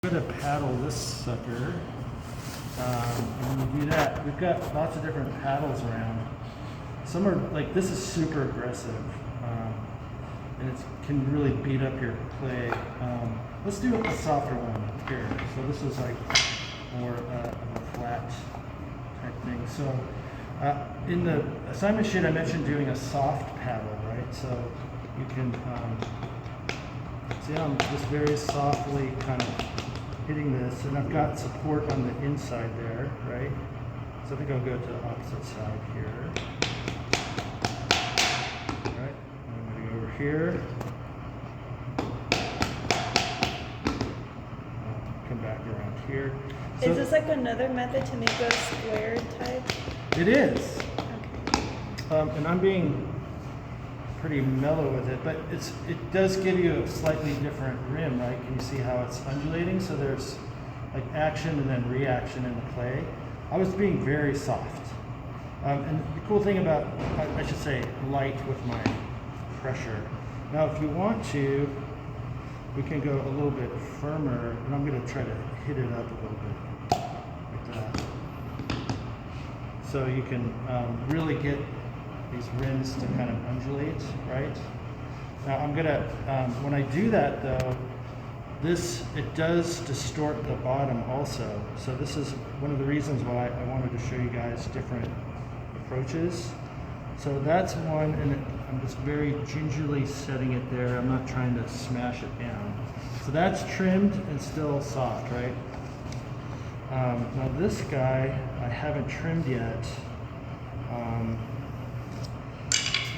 I'm going to paddle this sucker. And when you do that, we've got lots of different paddles around. Some are like, this is super aggressive, and it can really beat up your clay. Let's do a softer one here. So this is like more of a flat type thing. So in the assignment sheet, I mentioned doing a soft paddle, right? So you can see I'm just very softly kind of hitting this, and I've got support on the inside there, right? So I think I'll go to the opposite side here. All right, I'm going to go over here. Come back around here. So is this like another method to make a square type? It is. Okay. And I'm being pretty mellow with it, but it does give you a slightly different rim, right? Can you see how it's undulating? So there's like action and then reaction in the clay. I was being very soft. And the cool thing about, I should say, light with my pressure. Now, if you want to, we can go a little bit firmer, and I'm going to try to hit it up a little bit like that. So you can really get these rims to kind of undulate, right? Now I'm gonna, when I do that though, it does distort the bottom also. So this is one of the reasons why I wanted to show you guys different approaches. So that's one, and I'm just very gingerly setting it there. I'm not trying to smash it down. So that's trimmed and still soft, right? Now this guy, I haven't trimmed yet.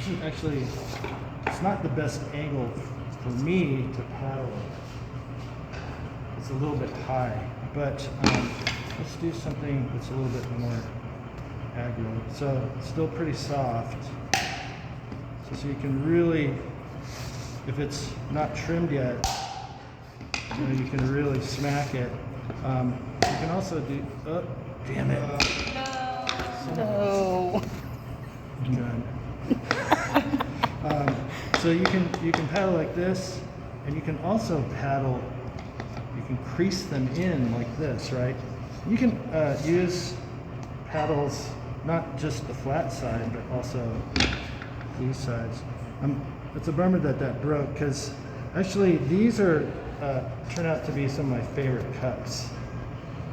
This is actually, it's not the best angle for me to paddle it. It's a little bit high, but let's do something that's a little bit more aggro. So still pretty soft. So you can really, if it's not trimmed yet, you can really smack it. You can also do, oh, damn it. No. Good. So you can paddle like this, and you can also paddle, you can crease them in like this, right? You can use paddles, not just the flat side, but also these sides. It's a bummer that broke, because actually these are turn out to be some of my favorite cups.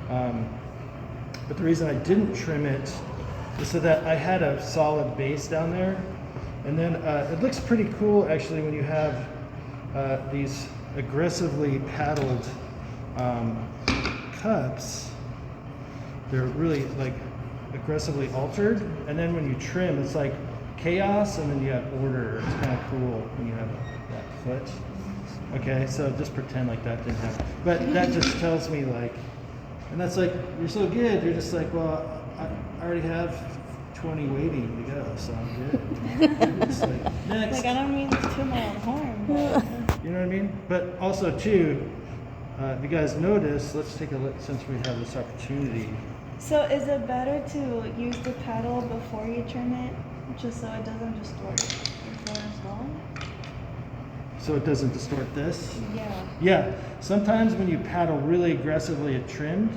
But the reason I didn't trim it is so that I had a solid base down there. And then it looks pretty cool actually when you have these aggressively paddled cups. They're really like aggressively altered. And then when you trim, it's like chaos, and then you have order. It's kind of cool when you have that foot. Okay, so just pretend like that didn't happen. But that just tells me like, and that's like, you're so good. You're just like, well, I already have 20 waiting to go, so I'm good. It's like, next. Like, I don't mean this to my own harm, but You know what I mean? But also too, if you guys notice, let's take a look since we have this opportunity. so is it better to use the paddle before you trim it, just so it doesn't distort before as well? So it doesn't distort this? Yeah. Yeah, sometimes when you paddle really aggressively at trimmed,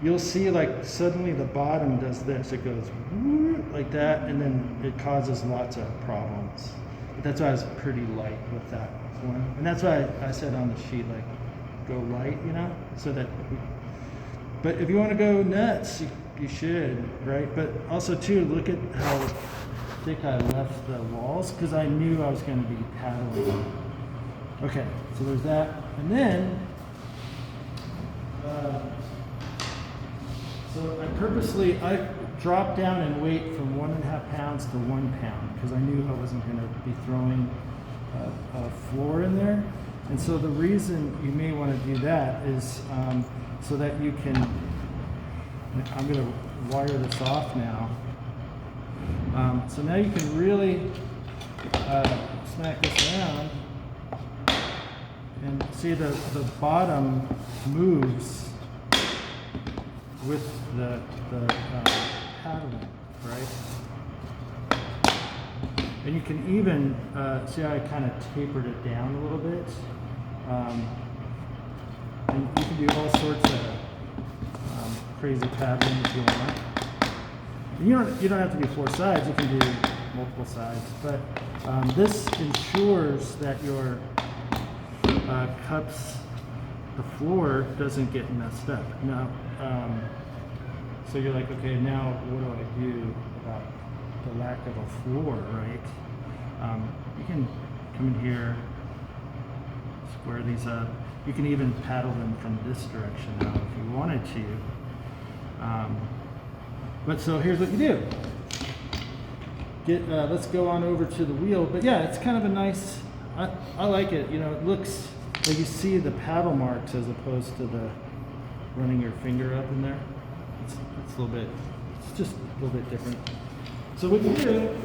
you'll see like suddenly the bottom does this. It goes like that, and then it causes lots of problems. But that's why I was pretty light with that one. And that's why I said on the sheet, like, go light, you know? So that, but if you want to go nuts, you should, right? But also too, look at how thick I left the walls, because I knew I was going to be paddling. Okay, so there's that. And then, so I dropped down in weight from 1.5 pounds to 1 pound, because I knew I wasn't going to be throwing a floor in there. And so the reason you may want to do that is so that you can, I'm going to wire this off now. So now you can really smack this around and see the bottom moves with the paddling, right? And you can even see how I kind of tapered it down a little bit. and you can do all sorts of crazy paddling if you want. You don't have to do 4 sides, you can do multiple sides, but this ensures that your cups, the floor doesn't get messed up. Now, so you're like, okay, now what do I do about the lack of a floor, right? You can come in here, square these up. You can even paddle them from this direction now if you wanted to. But so here's what you do. Let's go on over to the wheel. But yeah, it's kind of a nice, I like it. You know, it looks like you see the paddle marks as opposed to the running your finger up in there. It's a little bit, it's just a little bit different. So what you do